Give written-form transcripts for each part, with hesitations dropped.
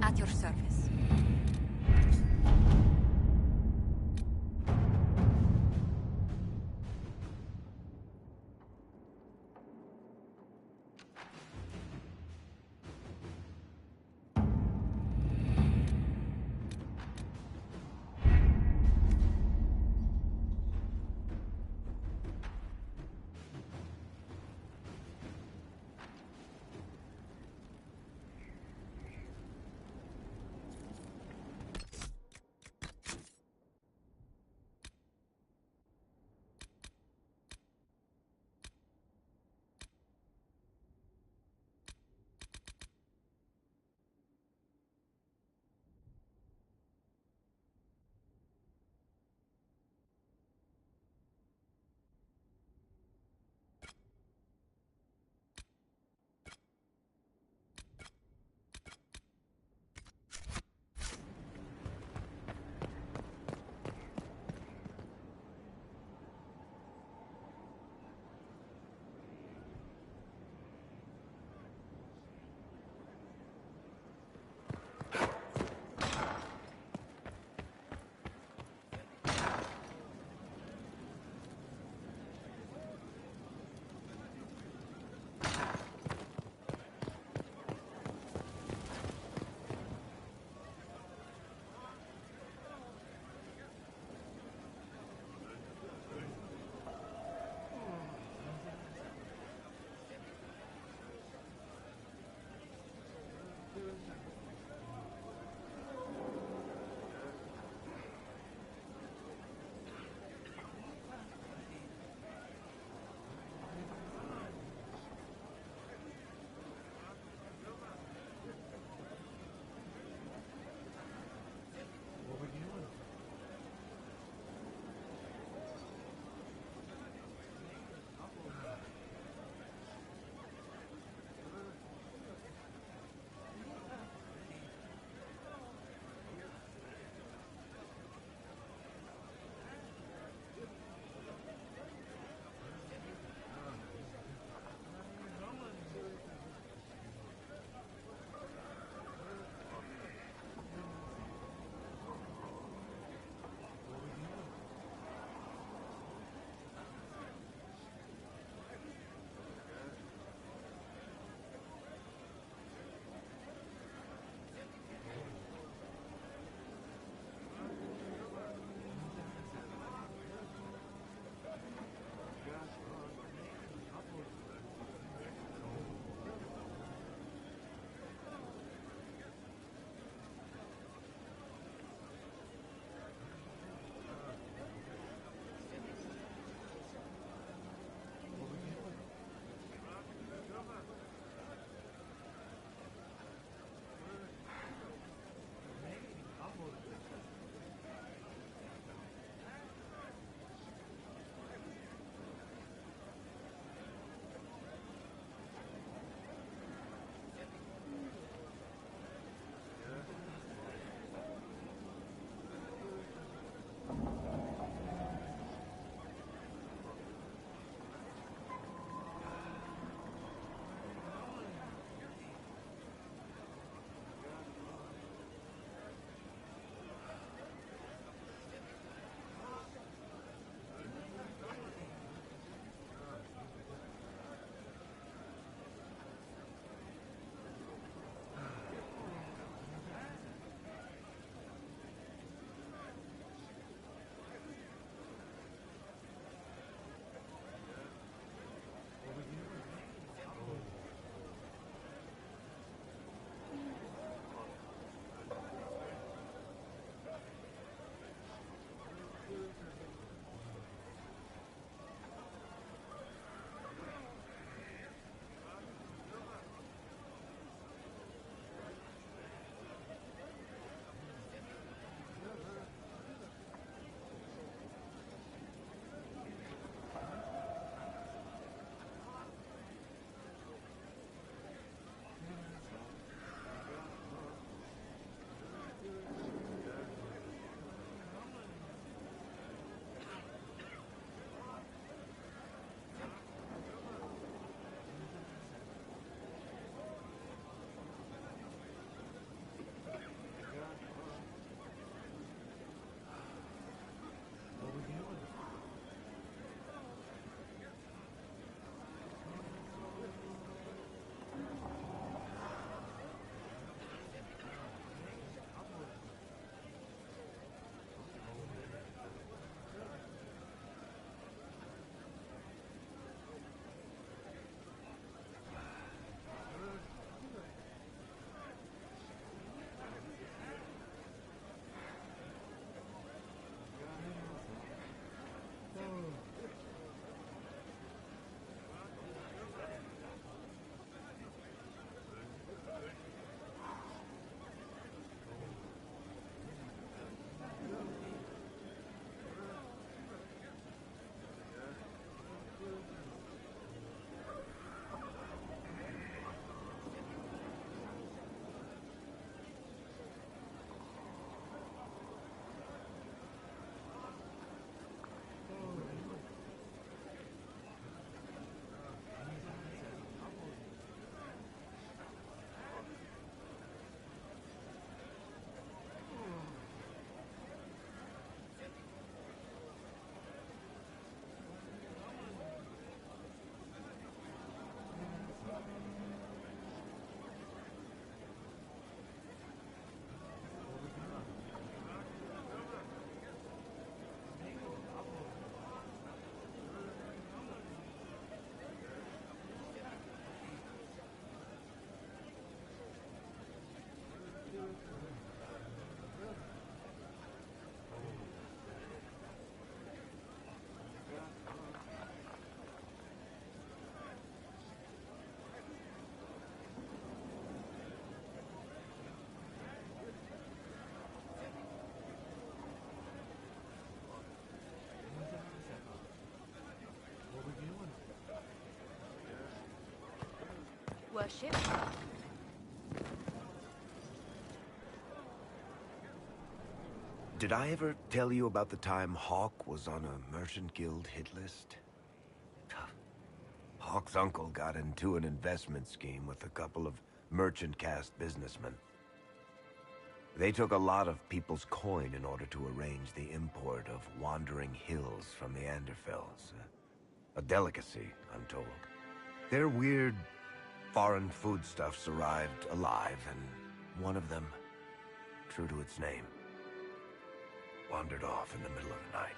At your service. worship. Did I ever tell you about the time Hawk was on a merchant guild hit list? Hawk's uncle got into an investment scheme with a couple of merchant caste businessmen. They took a lot of people's coin in order to arrange the import of wandering hills from the Anderfells. A delicacy, I'm told. Their weird, foreign foodstuffs arrived alive, and one of them, true to its name, wandered off in the middle of the night.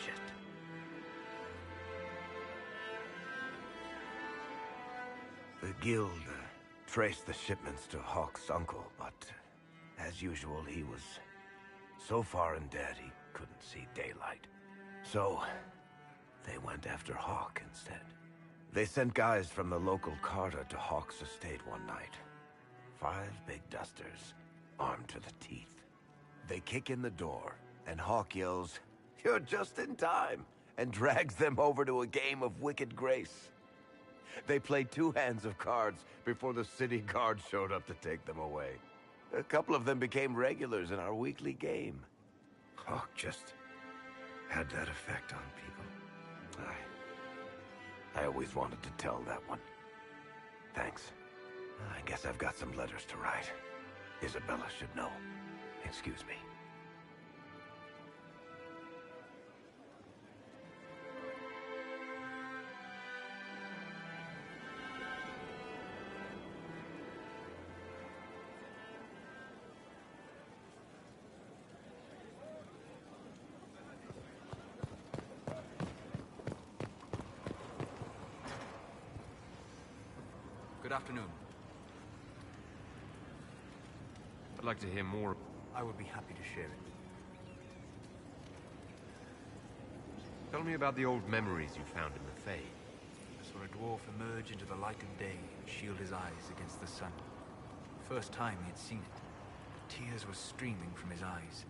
Shit. The guild traced the shipments to Hawk's uncle, but as usual, he was so far in debt he couldn't see daylight. So they went after Hawk instead. They sent guys from the local carter to Hawk's estate one night. 5 big dusters, armed to the teeth. They kick in the door, and Hawk yells, "You're just in time," and drags them over to a game of Wicked Grace. They played 2 hands of cards before the city guard showed up to take them away. A couple of them became regulars in our weekly game. Hawk just had that effect on people. I always wanted to tell that one. Thanks. I guess I've got some letters to write. Isabella should know. Excuse me. Good afternoon. I'd like to hear more. I would be happy to share it. Tell me about the old memories you found in the Fade. I saw a dwarf emerge into the light of day and shield his eyes against the sun. First time he had seen it, tears were streaming from his eyes.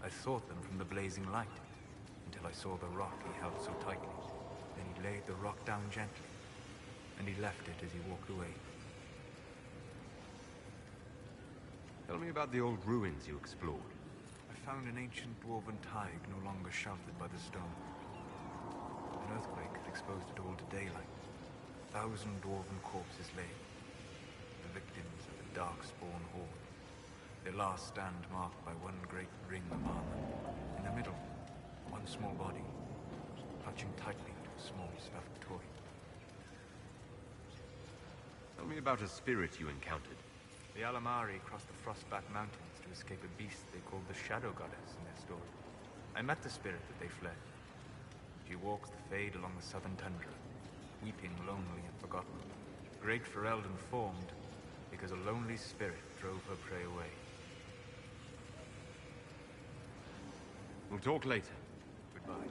I thought them from the blazing light, until I saw the rock he held so tightly. Then he laid the rock down gently, and he left it as he walked away. Tell me about the old ruins you explored. I found an ancient dwarven tide no longer sheltered by the stone. An earthquake had exposed it all to daylight. 1,000 dwarven corpses lay, the victims of the darkspawn horde. Their last stand marked by one great ring of armor. In the middle, one small body, clutching tightly to a small stuffed toy. Tell me about a spirit you encountered. The Alamari crossed the Frostback Mountains to escape a beast they called the Shadow Goddess in their story. I met the spirit that they fled. She walks the Fade along the southern tundra, weeping lonely and forgotten. Great Ferelden formed because a lonely spirit drove her prey away. We'll talk later. Goodbye.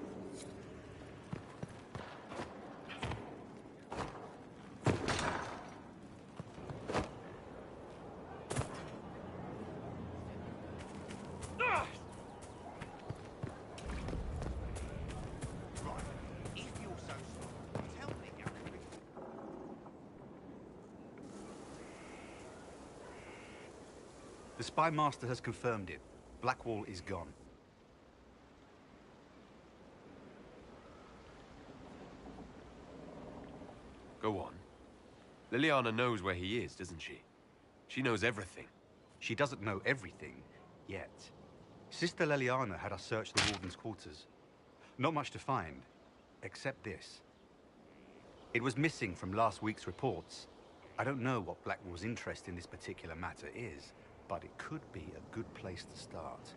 The Spy Master has confirmed it. Blackwall is gone. Go on. Liliana knows where he is, doesn't she? She knows everything. She doesn't know everything, yet. Sister Liliana had us search the Warden's quarters. Not much to find, except this. It was missing from last week's reports. I don't know what Blackwall's interest in this particular matter is, but it could be a good place to start.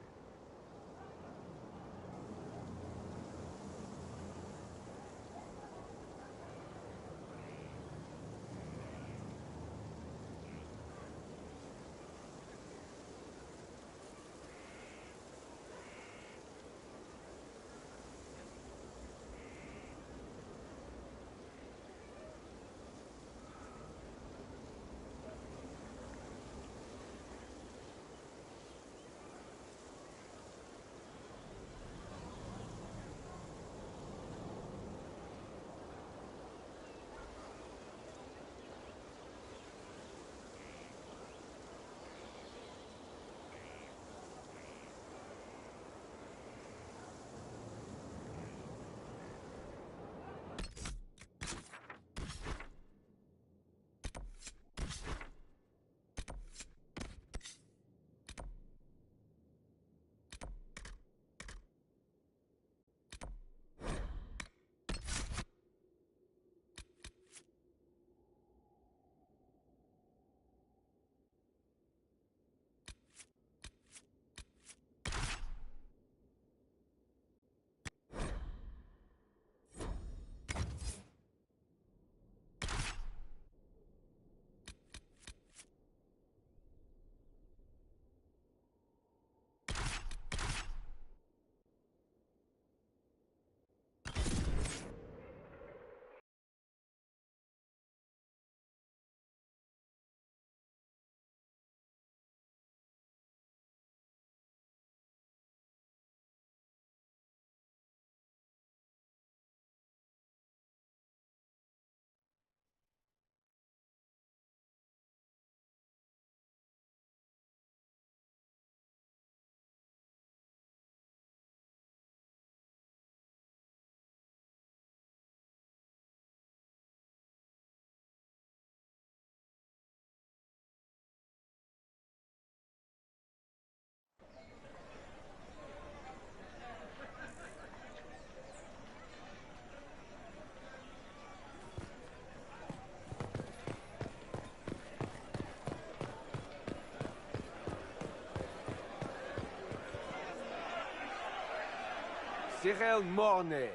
Cyril Mornay,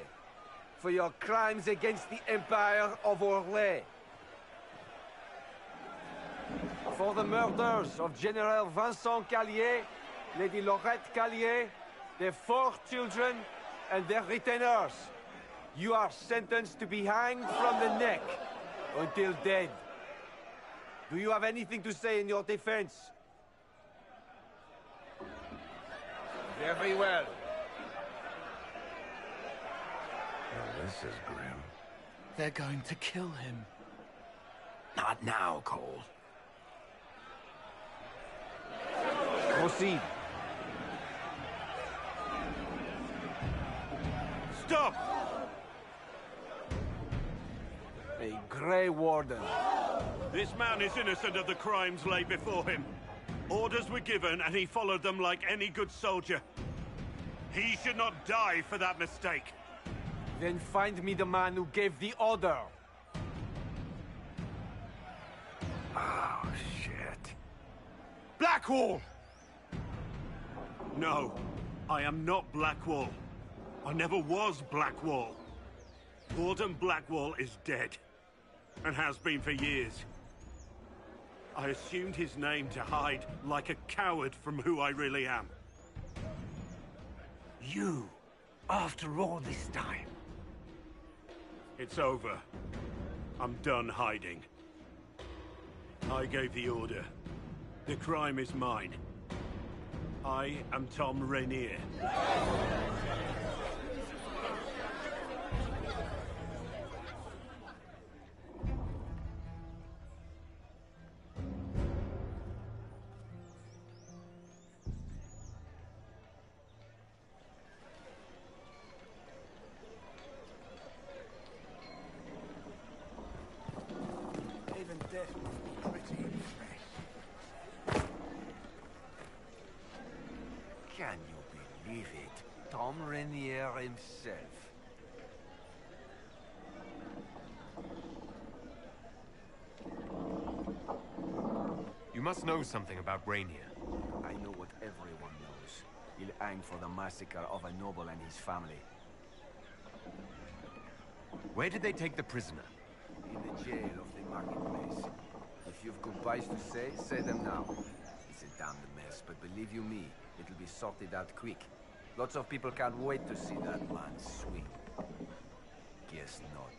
for your crimes against the Empire of Orlais. For the murders of General Vincent Callier, Lady Laurette Callier, their 4 children, and their retainers. You are sentenced to be hanged from the neck until dead. Do you have anything to say in your defense? Very well. Well, this is grim. They're going to kill him. Not now, Cole. Proceed. Stop! A Grey Warden. This man is innocent of the crimes laid before him. Orders were given, and he followed them like any good soldier. He should not die for that mistake. Then find me the man who gave the order. Oh, shit. Blackwall! No, I am not Blackwall. I never was Blackwall. Warden Blackwall is dead, and has been for years. I assumed his name to hide like a coward from who I really am. You, after all this time. It's over. I'm done hiding. I gave the order. The crime is mine. I am Tom Rainier. Even death must be pretty fresh. Can you believe it? Tom Rainier himself. You must know something about Rainier. I know what everyone knows. He'll hang for the massacre of a noble and his family. Where did they take the prisoner? In the jail of the marketplace. If you've goodbyes to say them now. It's a damned mess, but believe you me, it'll be sorted out quick. Lots of people can't wait to see that man swing. Guess not.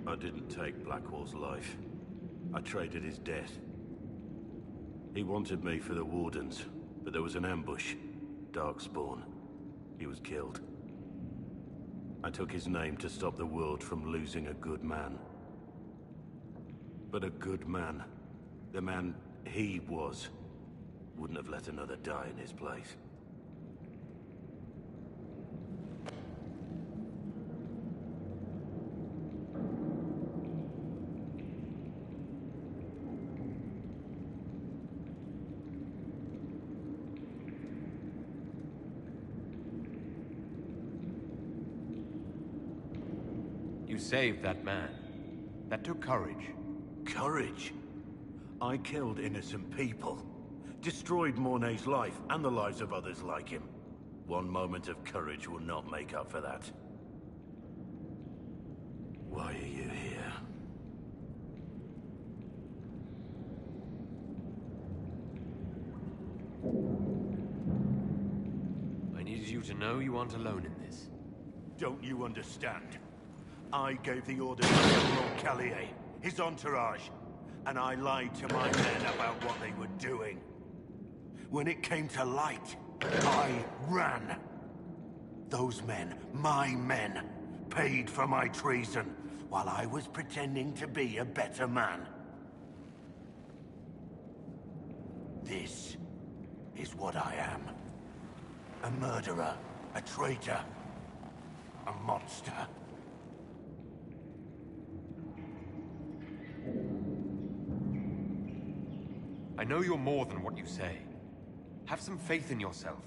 I didn't take Blackwall's life. I traded his death. He wanted me for the Wardens, but there was an ambush. Darkspawn. He was killed. I took his name to stop the world from losing a good man. But a good man, the man he was, wouldn't have let another die in his place. You saved that man. That took courage. Courage? I killed innocent people. Destroyed Mornay's life and the lives of others like him. One moment of courage will not make up for that. Why are you here? I needed you to know you aren't alone in this. Don't you understand? I gave the order to General Callier, his entourage, and I lied to my men about what they were doing. When it came to light, I ran. Those men, my men, paid for my treason, while I was pretending to be a better man. This is what I am. A murderer, a traitor, a monster. I know you're more than what you say. Have some faith in yourself.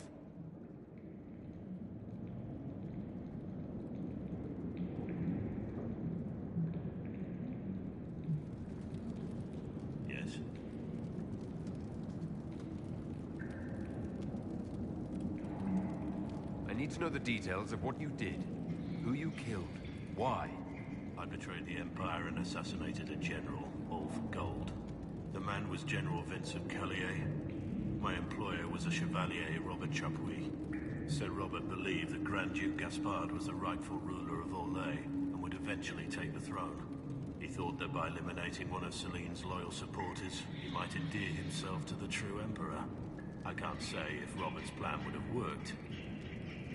Yes. I need to know the details of what you did. Who you killed. Why. I betrayed the Empire and assassinated a general, all for gold. The man was General Vincent Callier. My employer was a Chevalier, Robert Chapuis. Sir Robert believed that Grand Duke Gaspard was the rightful ruler of Orlais and would eventually take the throne. He thought that by eliminating one of Celine's loyal supporters, he might endear himself to the true Emperor. I can't say if Robert's plan would have worked.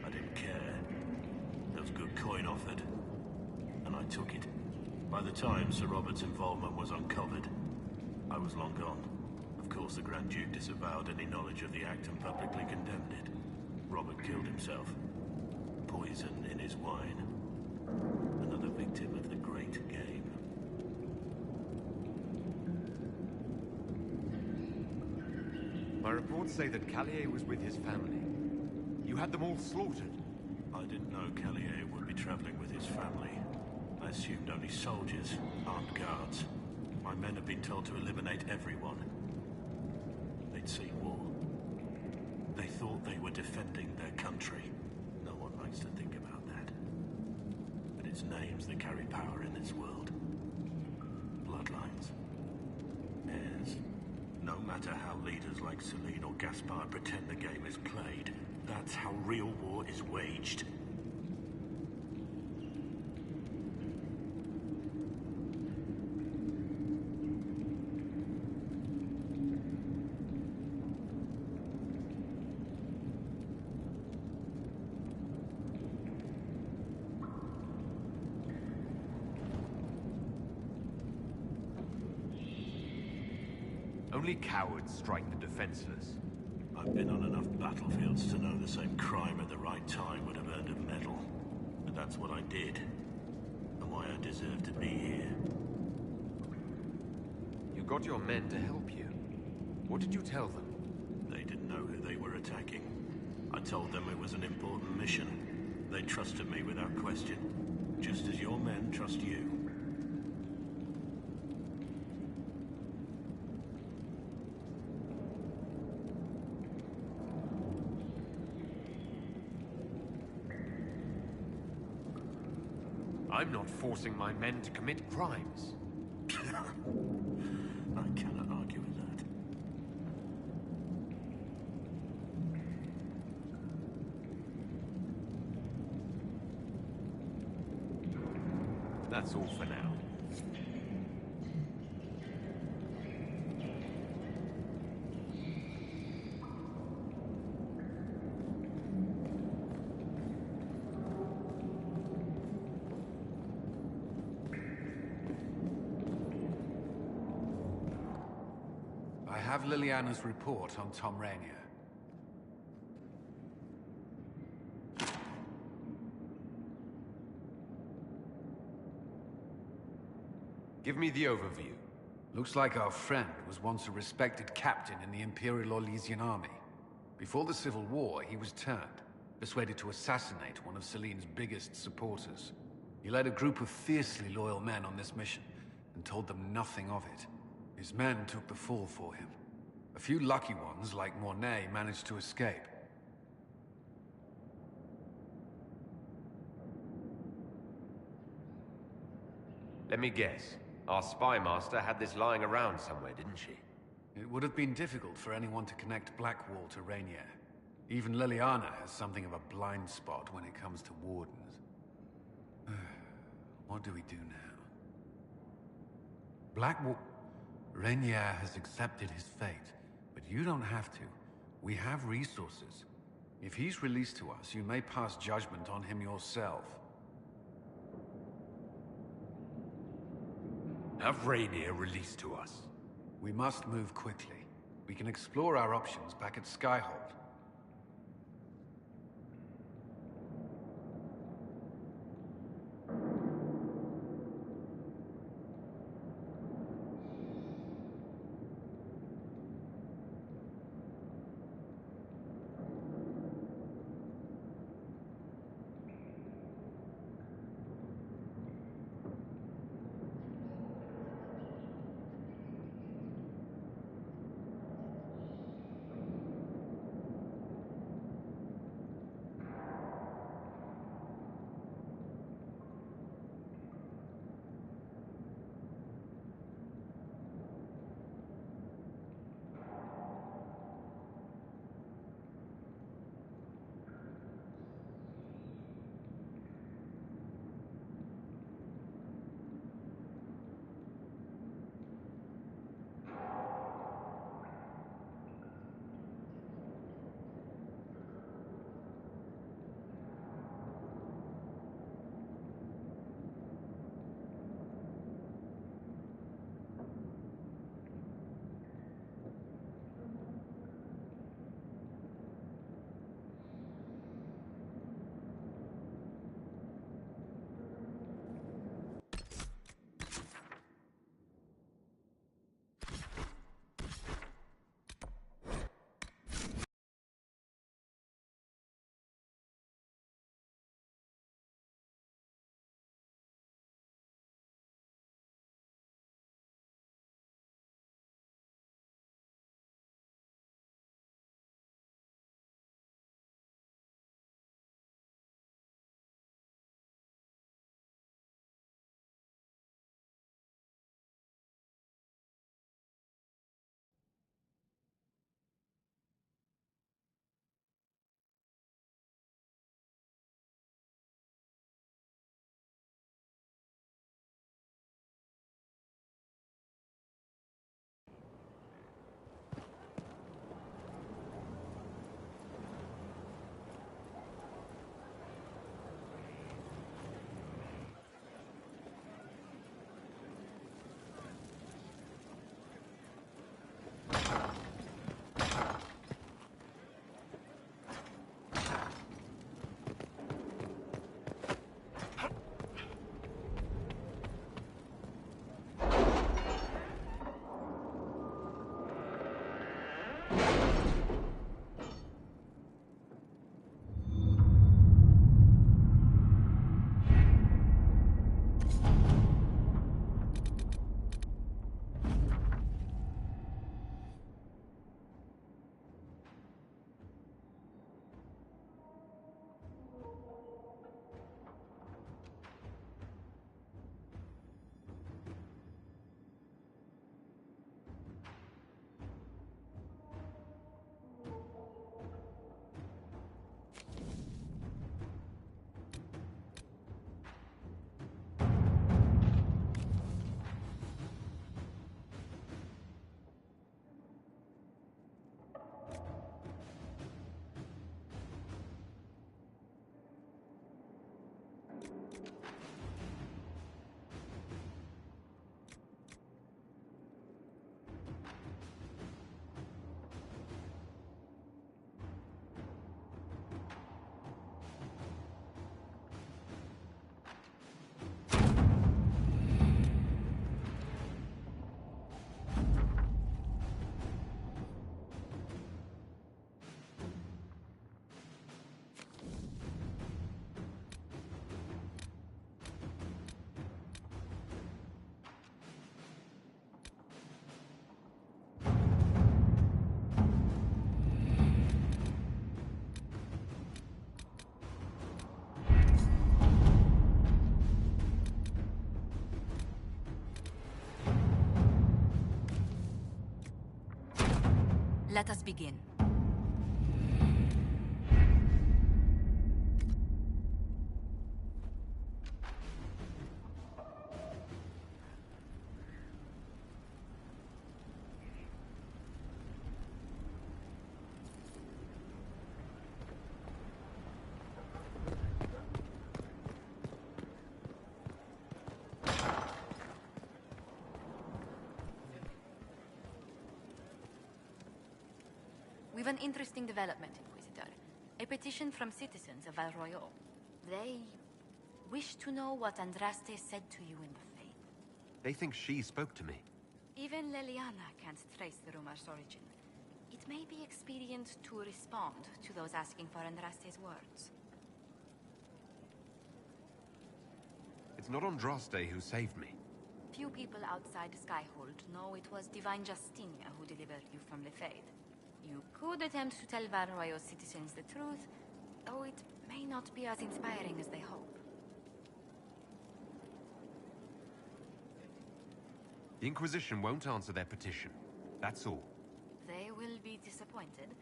I didn't care. There was good coin offered, and I took it. By the time Sir Robert's involvement was uncovered, I was long gone. Of course, the Grand Duke disavowed any knowledge of the act and publicly condemned it. Robert killed himself. Poison in his wine. Another victim of the great game. My reports say that Callier was with his family. You had them all slaughtered. I didn't know Callier would be traveling with his family. I assumed only soldiers, armed guards. My men had been told to eliminate everyone. They'd seen war. They thought they were defending their country. No one likes to think about that. But it's names that carry power in this world. Bloodlines. Heirs. No matter how leaders like Celine or Gaspard pretend the game is played, that's how real war is waged. Only cowards strike the defenseless. I've been on enough battlefields to know the same crime at the right time would have earned a medal. But that's what I did. And why I deserve to be here. You got your men to help you. What did you tell them? They didn't know who they were attacking. I told them it was an important mission. They trusted me without question. Just as your men trust you. I'm not forcing my men to commit crimes. I cannot argue with that. That's all for now. I have Liliana's report on Tom Rainier. Give me the overview. Looks like our friend was once a respected captain in the Imperial Orlesian army. Before the Civil War, he was turned, persuaded to assassinate one of Celene's biggest supporters. He led a group of fiercely loyal men on this mission, and told them nothing of it. His men took the fall for him. A few lucky ones, like Mornay, managed to escape. Let me guess. Our spy master had this lying around somewhere, didn't she? It would have been difficult for anyone to connect Blackwall to Rainier. Even Liliana has something of a blind spot when it comes to wardens. What do we do now? Blackwall... Rainier has accepted his fate, but you don't have to. We have resources. If he's released to us, you may pass judgment on him yourself. Have Rainier released to us. We must move quickly. We can explore our options back at Skyhold. Let us begin. We've an interesting development, Inquisitor. A petition from citizens of Val Royal. They wish to know what Andraste said to you in the Faith. They think she spoke to me. Even Leliana can't trace the rumor's origin. It may be expedient to respond to those asking for Andraste's words. It's not Andraste who saved me. Few people outside Skyhold know it was Divine Justinia who delivered you from the Faith. You could attempt to tell Val Royal's citizens the truth, though it may not be as inspiring as they hope. The Inquisition won't answer their petition. That's all. They will be disappointed,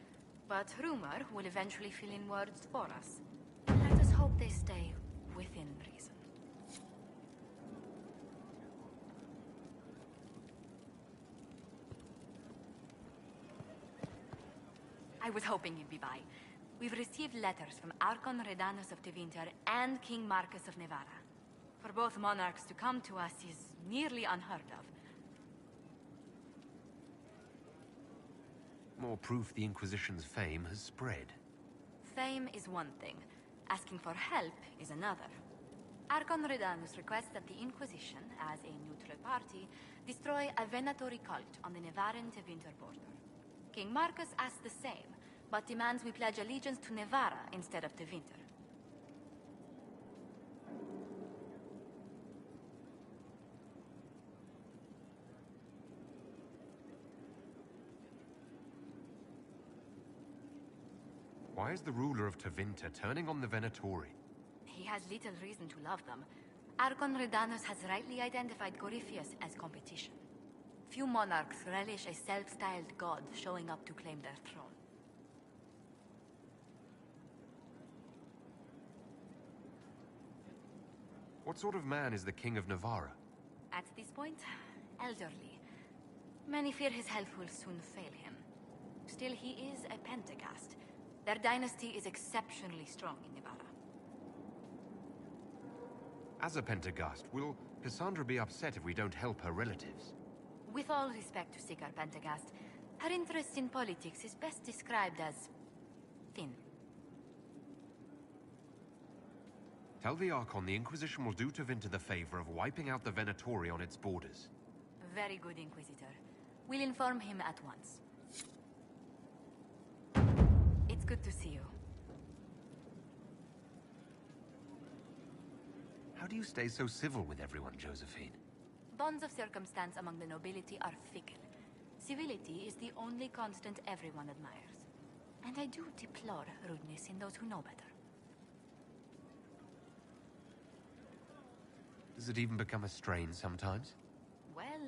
but rumor will eventually fill in words for us. Let us hope they stay within reason. I was hoping you'd be by. We've received letters from Archon Redanus of Tevinter and King Marcus of Nevada. For both monarchs to come to us is nearly unheard of. More proof the Inquisition's fame has spread. Fame is one thing. Asking for help is another. Archon Redanus requests that the Inquisition, as a neutral party, destroy a venatory cult on the Nevaran-Tevinter border. King Marcus asks the same, but demands we pledge allegiance to Nevara instead of Tevinter. Why is the ruler of Tevinter turning on the Venatori? He has little reason to love them. Archon Redanus has rightly identified Corypheus as competition. Few monarchs relish a self-styled god showing up to claim their throne. What sort of man is the King of Navarra? At this point, elderly. Many fear his health will soon fail him. Still, he is a Pentagast. Their dynasty is exceptionally strong in Nevada. As a Pentagast, will Cassandra be upset if we don't help her relatives? With all respect to Sigar Pentagast, her interest in politics is best described as thin. Tell the Archon the Inquisition will do Tevinter the favor of wiping out the Venatori on its borders. Very good, Inquisitor. We'll inform him at once. It's good to see you. How do you stay so civil with everyone, Josephine? Bonds of circumstance among the nobility are fickle. Civility is the only constant everyone admires. And I do deplore rudeness in those who know better. Does it even become a strain sometimes? Well,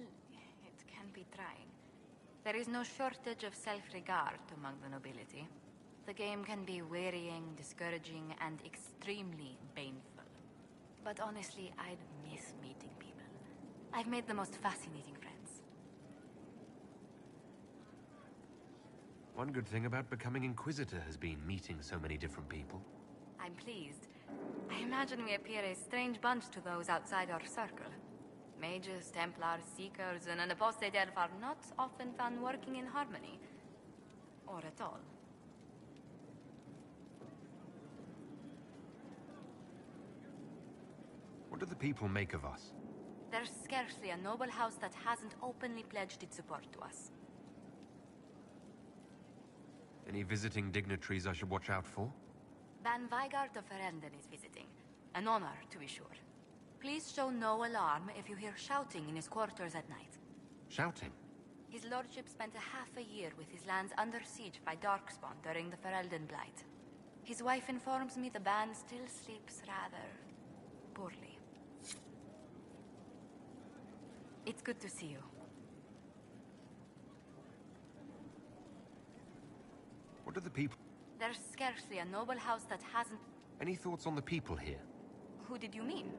it can be trying. There is no shortage of self-regard among the nobility. The game can be wearying, discouraging, and extremely baneful. But honestly, I'd miss meeting people. I've made the most fascinating friends. One good thing about becoming Inquisitor has been meeting so many different people. I'm pleased. I imagine we appear a strange bunch to those outside our circle. Mages, Templars, Seekers, and an apostate elf are not often found working in harmony. Or at all. What do the people make of us? There's scarcely a noble house that hasn't openly pledged its support to us. Any visiting dignitaries I should watch out for? Ban Vigard of Ferenden is visiting. An honor, to be sure. Please show no alarm if you hear shouting in his quarters at night. Shouting? His lordship spent a half a year with his lands under siege by Darkspawn during the Ferelden Blight. His wife informs me the band still sleeps rather poorly. It's good to see you. What do the people... There's scarcely a noble house that hasn't... Any thoughts on the people here? Who did you mean?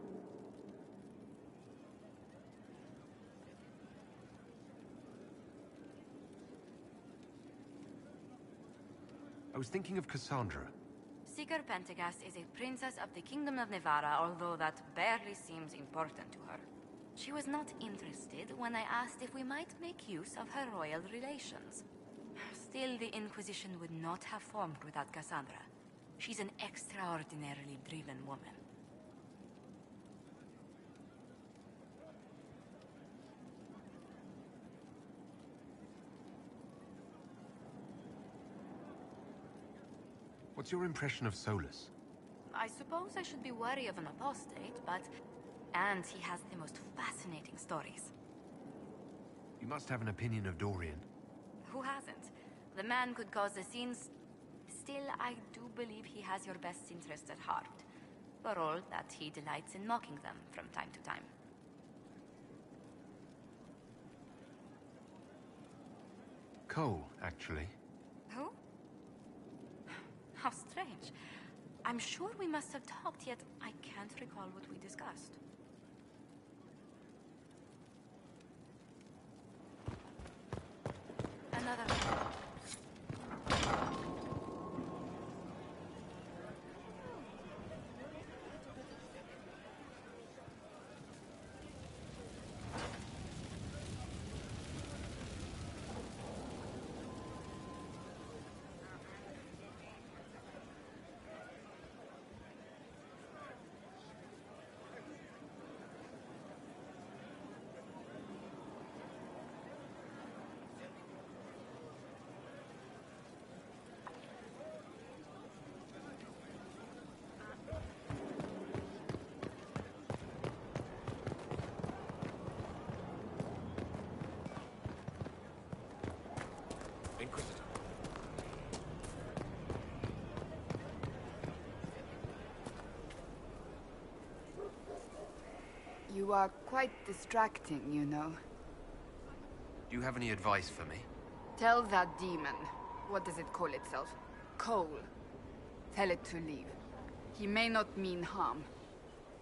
I was thinking of Cassandra. Seeker Pentagast is a princess of the Kingdom of Nevarra, although that barely seems important to her. She was not interested when I asked if we might make use of her royal relations. Still, the Inquisition would not have formed without Cassandra. She's an extraordinarily driven woman. What's your impression of Solus? I suppose I should be wary of an apostate, but... And he has the most fascinating stories. You must have an opinion of Dorian. Who hasn't? The man could cause the scenes. Still, I do believe he has your best interest at heart. For all that he delights in mocking them from time to time. Cole, actually. Who? How strange. I'm sure we must have talked, yet I can't recall what we discussed. Another... Inquisitor. You are quite distracting, you know. Do you have any advice for me? Tell that demon, what does it call itself? Cole. Tell it to leave. He may not mean harm,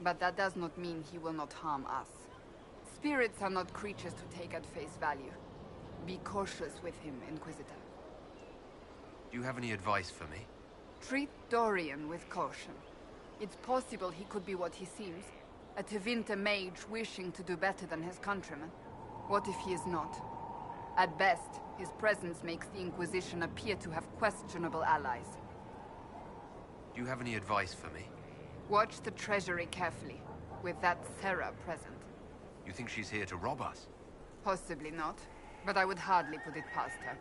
but that does not mean he will not harm us. Spirits are not creatures to take at face value. Be cautious with him, Inquisitor. Do you have any advice for me? Treat Dorian with caution. It's possible he could be what he seems. A Tevinter mage wishing to do better than his countrymen. What if he is not? At best, his presence makes the Inquisition appear to have questionable allies. Do you have any advice for me? Watch the treasury carefully, with that Sarah present. You think she's here to rob us? Possibly not, but I would hardly put it past her.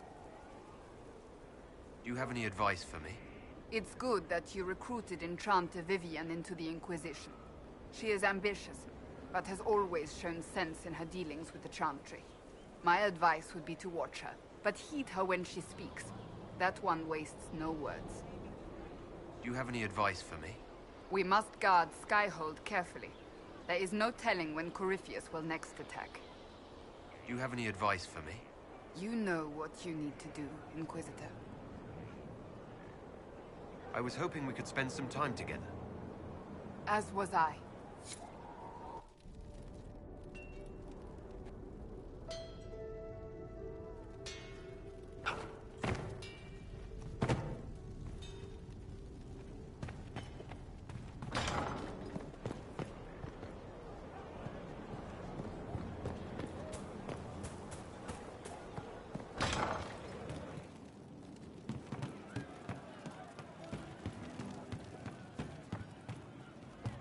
Do you have any advice for me? It's good that you recruited Enchanter Vivian into the Inquisition. She is ambitious, but has always shown sense in her dealings with the Chantry. My advice would be to watch her, but heed her when she speaks. That one wastes no words. Do you have any advice for me? We must guard Skyhold carefully. There is no telling when Corypheus will next attack. Do you have any advice for me? You know what you need to do, Inquisitor. I was hoping we could spend some time together. As was I.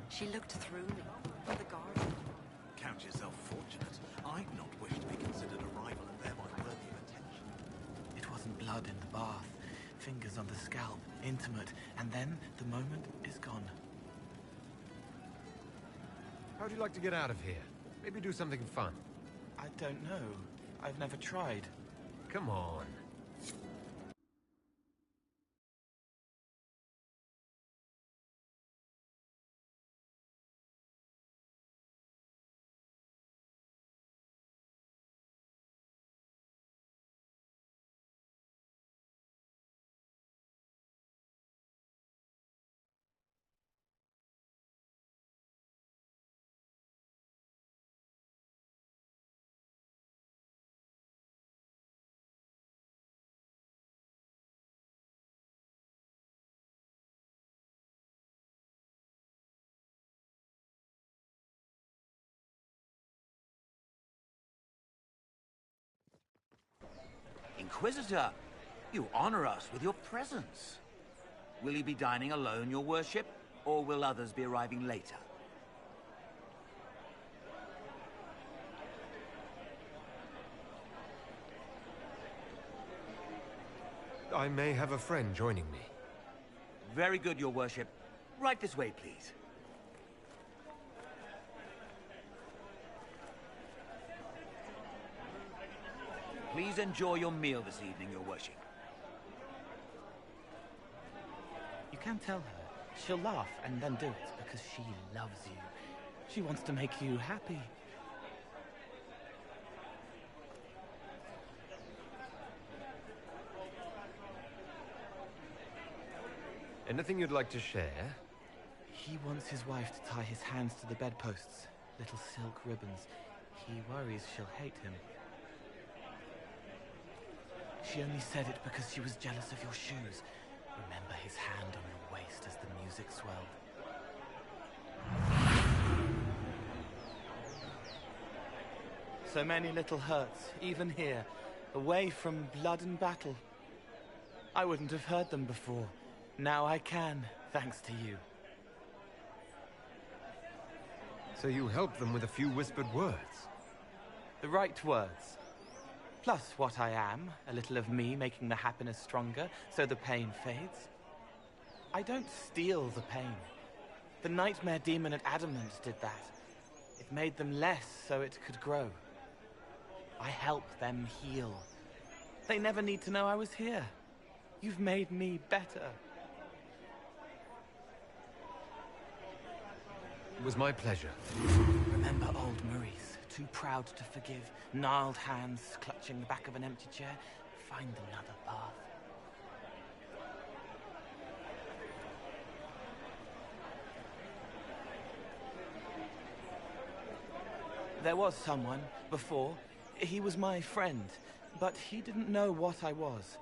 She looked through me, from the garden. Count yourself fortunate. I'd not wish to be considered a rival and thereby worthy of attention. It wasn't blood in the bath, fingers on the scalp, intimate, and then the moment is gone. How'd you like to get out of here? Maybe do something fun. I don't know. I've never tried. Come on. Inquisitor, you honor us with your presence. Will you be dining alone, your worship, or will others be arriving later? I may have a friend joining me. Very good, your worship. Right this way, please. Please enjoy your meal this evening, your worship. You can tell her. She'll laugh and then do it because she loves you. She wants to make you happy. Anything you'd like to share? He wants his wife to tie his hands to the bedposts. Little silk ribbons. He worries she'll hate him. She only said it because she was jealous of your shoes. Remember his hand on your waist as the music swelled. So many little hurts, even here, away from blood and battle. I wouldn't have heard them before. Now I can, thanks to you. So you help them with a few whispered words? The right words. Plus what I am, a little of me making the happiness stronger, so the pain fades. I don't steal the pain. The nightmare demon at Adamant did that. It made them less so it could grow. I help them heal. They never need to know I was here. You've made me better. It was my pleasure. Remember old Maurice, too proud to forgive, gnarled hands clutching the back of an empty chair? Find another path. There was someone, before. He was my friend, but he didn't know what I was.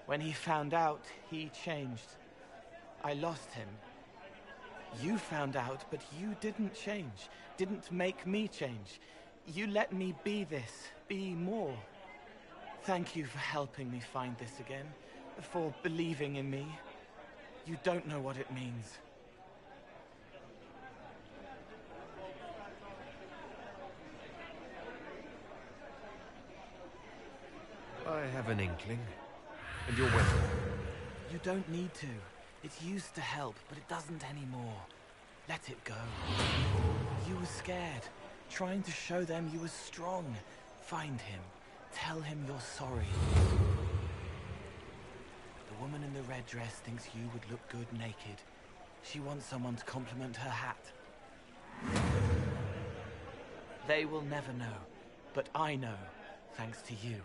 When he found out, he changed. I lost him. You found out, but you didn't change. Didn't make me change. You let me be this, be more. Thank you for helping me find this again, for believing in me. You don't know what it means. I have an inkling. And you're welcome. You don't need to. It used to help, but it doesn't anymore. Let it go. You were scared, trying to show them you were strong. Find him. Tell him you're sorry. The woman in the red dress thinks you would look good naked. She wants someone to compliment her hat. They will never know, but I know, thanks to you.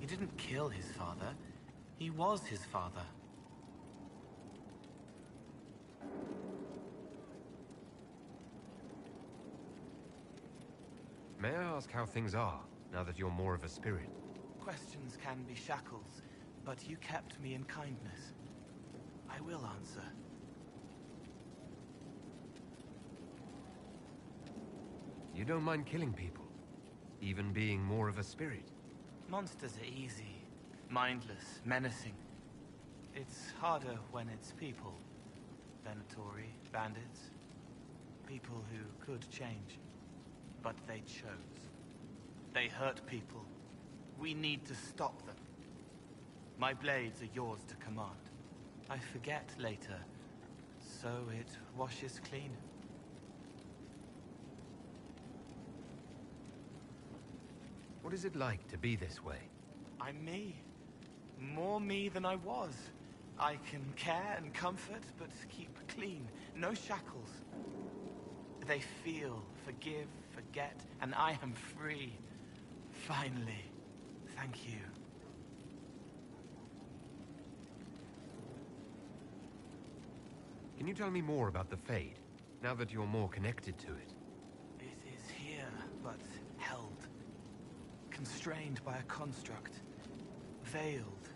He didn't kill his father. He was his father. May I ask how things are, now that you're more of a spirit? Questions can be shackles, but you kept me in kindness. I will answer. You don't mind killing people? Even being more of a spirit? Monsters are easy, mindless, menacing. It's harder when it's people. Venatori, bandits. People who could change, but they chose. They hurt people. We need to stop them. My blades are yours to command. I forget later, so it washes clean. What is it like to be this way? I'm me. More me than I was. I can care and comfort, but keep clean. No shackles. They feel, forgive, forget, and I am free. Finally. Thank you. Can you tell me more about the Fade, now that you're more connected to it? It is here, but held. Constrained by a construct. Veiled.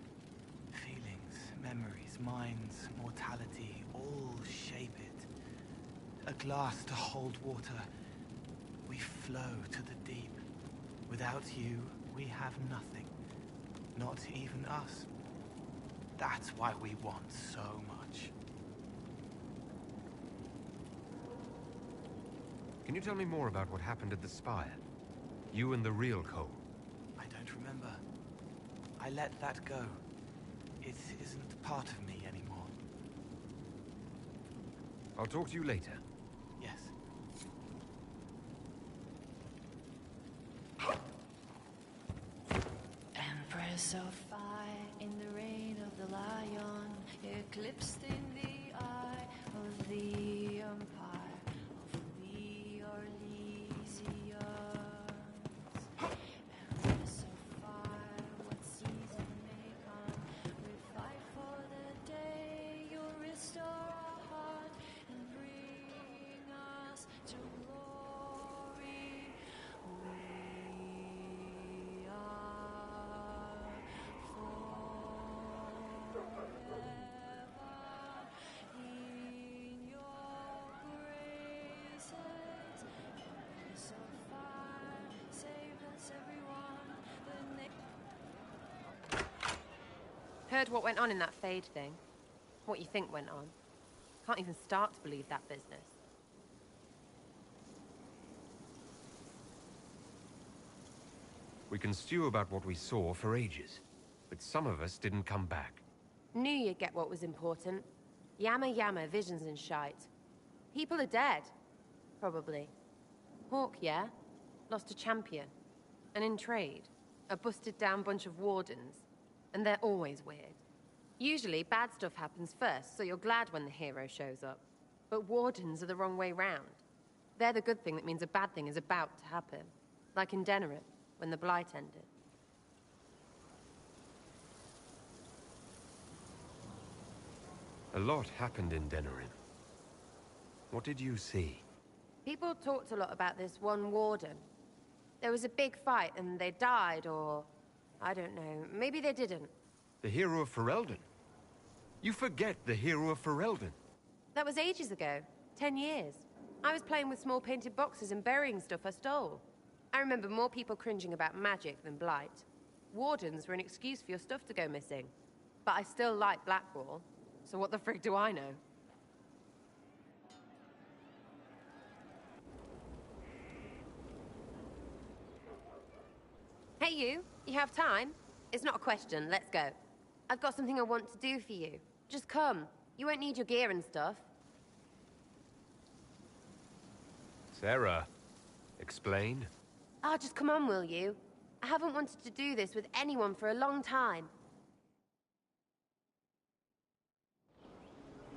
Feelings, memories, minds, mortality, all shape it. A glass to hold water. We flow to the deep. Without you, we have nothing. Not even us. That's why we want so much. Can you tell me more about what happened at the Spire? You and the real Cole. I don't remember. I let that go. It isn't part of me anymore. I'll talk to you later. Yes. Empress of fire in the reign of the lion, eclipsed in the eye of the empire of the Orlesians. Empress of fire, what season may come, we fight for the day you'll restore our heart and bring us to glory. We are forever in your graces. Empress of fire, save us everyone. Heard what went on in that Fade thing? What you think went on? Can't even start to believe that business. We can stew about what we saw for ages, but some of us didn't come back. Knew you'd get what was important. Yammer yammer, visions and shite. People are dead. Probably. Hawk, yeah? Lost a champion. And in trade, a busted down bunch of wardens. And they're always weird. Usually, bad stuff happens first, so you're glad when the hero shows up. But wardens are the wrong way round. They're the good thing that means a bad thing is about to happen. Like in Denerim, when the Blight ended. A lot happened in Denerim. What did you see? People talked a lot about this one warden. There was a big fight and they died, or... I don't know, maybe they didn't. The hero of Ferelden? You forget the hero of Ferelden. That was ages ago. 10 years. I was playing with small painted boxes and burying stuff I stole. I remember more people cringing about magic than Blight. Wardens were an excuse for your stuff to go missing. But I still like Blackwall, so what the frig do I know? Hey you have time? It's not a question, let's go. I've got something I want to do for you. Just come. You won't need your gear and stuff. Sarah, explain. Ah, just come on, will you? I haven't wanted to do this with anyone for a long time.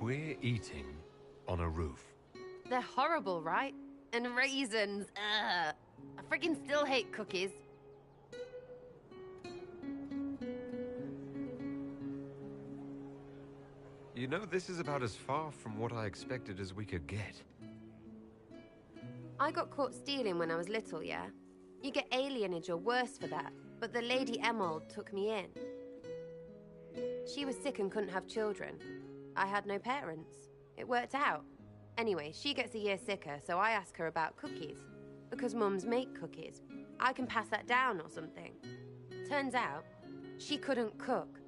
We're eating on a roof. They're horrible, right? And raisins, ugh. I freaking still hate cookies. You know, this is about as far from what I expected as we could get. I got caught stealing when I was little, yeah? You get alienage or worse for that, but the Lady Emerald took me in. She was sick and couldn't have children. I had no parents. It worked out. Anyway, she gets a year sicker, so I ask her about cookies. Because mums make cookies. I can pass that down or something. Turns out, she couldn't cook.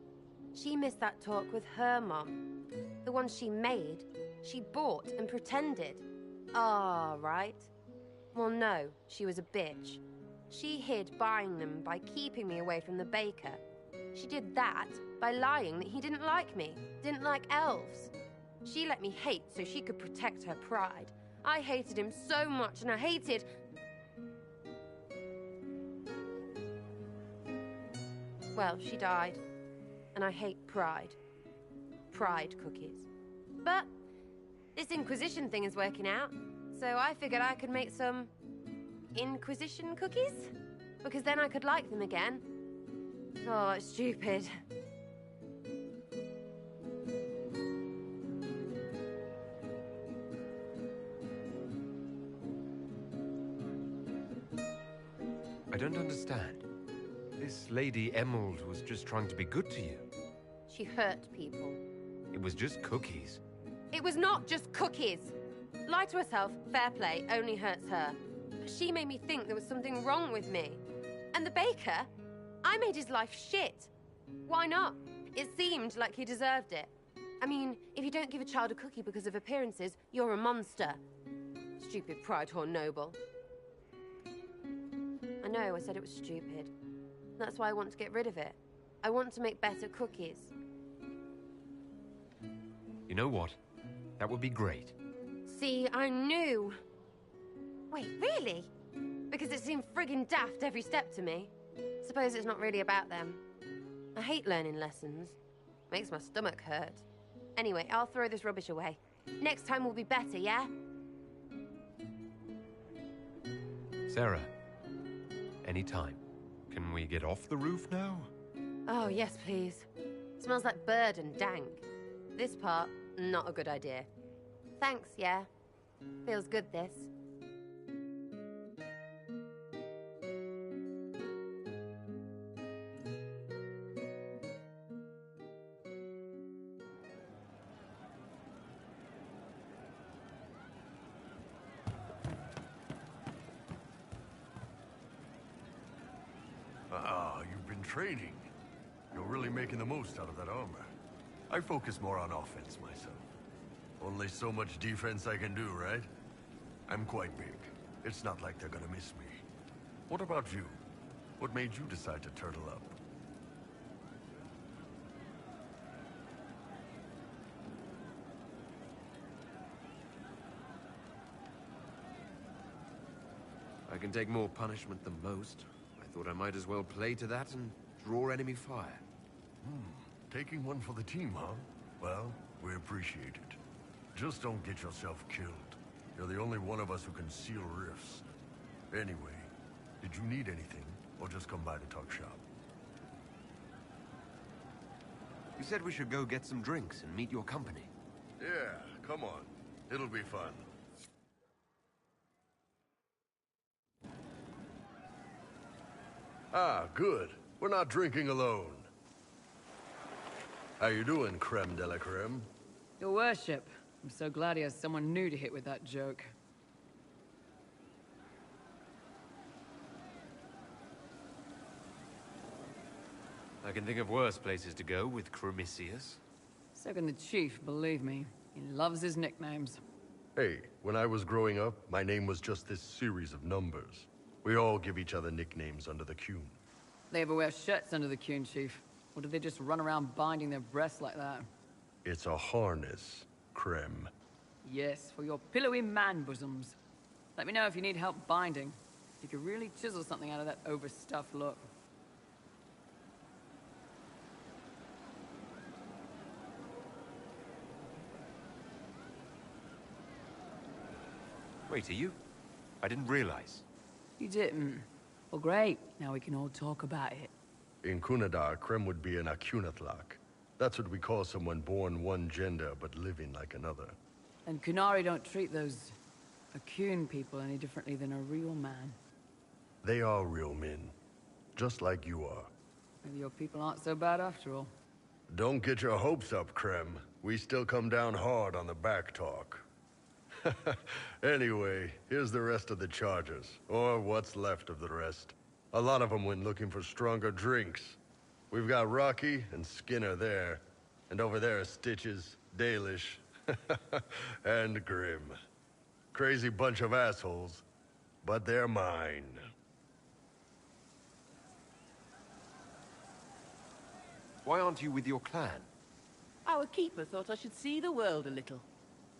She missed that talk with her mum. The ones she made, she bought and pretended. Ah, right. Well, no, she was a bitch. She hid buying them by keeping me away from the baker. She did that by lying that he didn't like me, didn't like elves. She let me hate so she could protect her pride. I hated him so much, and I hated... Well, she died. And I hate pride. Pride cookies. But this Inquisition thing is working out, so I figured I could make some Inquisition cookies? Because then I could like them again. Oh, it's stupid. I don't understand. This Lady Emerald was just trying to be good to you. She hurt people. It was just cookies. It was not just cookies. Lie to herself, fair play, only hurts her. But she made me think there was something wrong with me. And the baker? I made his life shit. Why not? It seemed like he deserved it. I mean, if you don't give a child a cookie because of appearances, you're a monster. Stupid pride whore noble. I know, I said it was stupid. That's why I want to get rid of it. I want to make better cookies. You know what? That would be great. See, I knew. Wait, really? Because it seemed friggin' daft every step to me. Suppose it's not really about them. I hate learning lessons. Makes my stomach hurt. Anyway, I'll throw this rubbish away. Next time will be better, yeah? Sarah, anytime. Can we get off the roof now? Oh, yes, please. Smells like bird and dank. This part, not a good idea. Thanks, yeah. Feels good, this. Ah, you've been training. You're really making the most out of that armor. I focus more on offense myself. Only so much defense I can do, right? I'm quite big. It's not like they're gonna miss me. What about you? What made you decide to turtle up? I can take more punishment than most. I thought I might as well play to that and draw enemy fire. Taking one for the team, huh? Well, we appreciate it. Just don't get yourself killed. You're the only one of us who can seal rifts. Anyway, did you need anything, or just come by to talk shop? You said we should go get some drinks and meet your company. Yeah, come on. It'll be fun. Ah, good. We're not drinking alone. How you doing, creme de la creme? Your worship. I'm so glad he has someone new to hit with that joke. I can think of worse places to go with Cremisius. So can the chief, believe me. He loves his nicknames. Hey, when I was growing up, my name was just this series of numbers. We all give each other nicknames under the Qun. They ever wear shirts under the Qun, chief? Or do they just run around binding their breasts like that? It's a harness, creme. Yes, for your pillowy man bosoms. Let me know if you need help binding. You could really chisel something out of that overstuffed look. Wait, are you? I didn't realize. You didn't? Well, great. Now we can all talk about it. In Kunadar, creme would be an Akunatlak. That's what we call someone born one gender but living like another. And Kunari don't treat those Akun people any differently than a real man. They are real men, just like you are. Maybe your people aren't so bad after all. Don't get your hopes up, Creme. We still come down hard on the back talk. Anyway, here's the rest of the charges, or what's left of the rest. A lot of them went looking for stronger drinks. We've got Rocky and Skinner there, and over there are Stitches, Dalish, and Grim. Crazy bunch of assholes, but they're mine. Why aren't you with your clan? Our keeper thought I should see the world a little.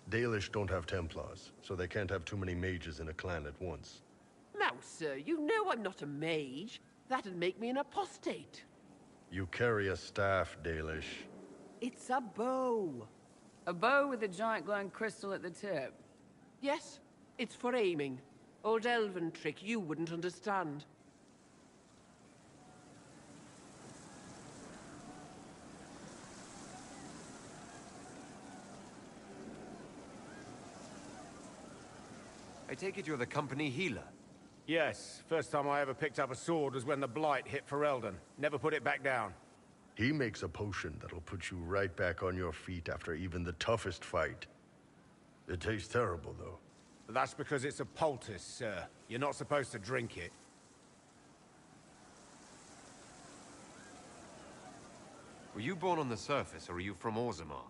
Dalish don't have Templars, so they can't have too many mages in a clan at once. Now, sir, you know I'm not a mage. That'd make me an apostate. You carry a staff, Dalish. It's a bow. A bow with a giant glowing crystal at the tip. Yes, it's for aiming. Old elven trick you wouldn't understand. I take it you're the company healer? Yes. First time I ever picked up a sword was when the Blight hit Ferelden. Never put it back down. He makes a potion that'll put you right back on your feet after even the toughest fight. It tastes terrible, though. That's because it's a poultice, sir. You're not supposed to drink it. Were you born on the surface, or are you from Orzammar?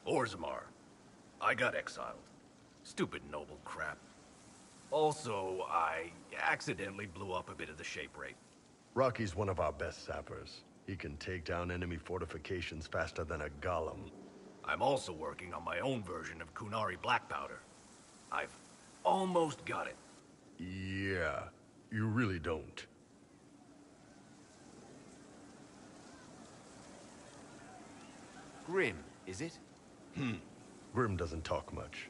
Orzammar. I got exiled. Stupid noble crap. Also, I accidentally blew up a bit of the shape rate. Rocky's one of our best sappers. He can take down enemy fortifications faster than a golem. I'm also working on my own version of Kunari black powder. I've almost got it. Yeah, you really don't. Grim, is it? Grim doesn't talk much.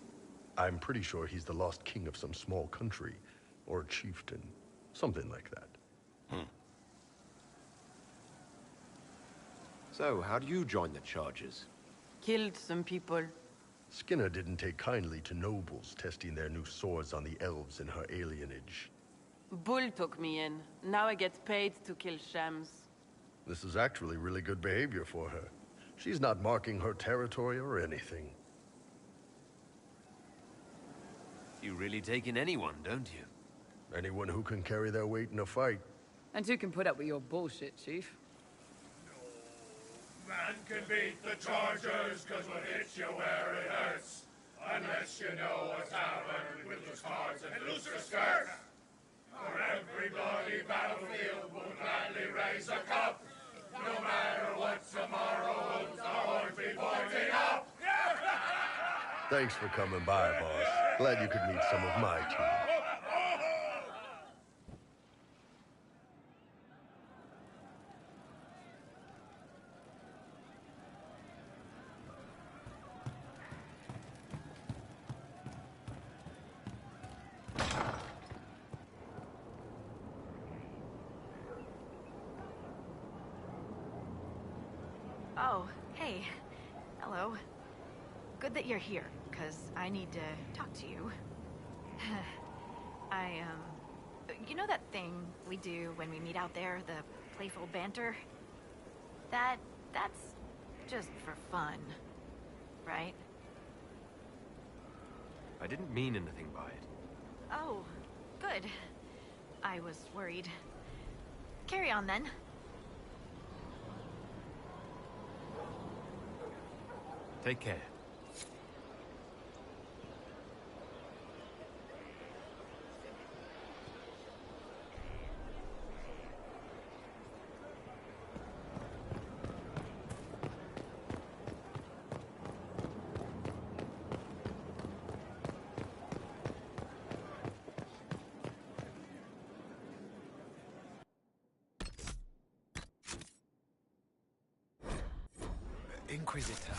I'm pretty sure he's the lost king of some small country, or chieftain. Something like that. So, how do you join the charges? Killed some people. Skinner didn't take kindly to nobles testing their new swords on the elves in her alienage. Bull took me in. Now I get paid to kill shams. This is actually really good behavior for her. She's not marking her territory or anything. You really take in anyone, don't you? Anyone who can carry their weight in a fight. And who can put up with your bullshit, Chief? Man can beat the Chargers, cause we'll hit you where it hurts. Unless you know a tavern with loose cards and looser skirts. For every bloody battlefield will gladly raise a cup. No matter what tomorrow holds, our horns be pointing up. Thanks for coming by, boss. Glad you could meet some of my team. Oh, hey. Hello. Good that you're here, because I need to talk to you. You know that thing we do when we meet out there, the playful banter? That's just for fun, right? I didn't mean anything by it. Oh, good. I was worried. Carry on, then. Take care. Inquisitor.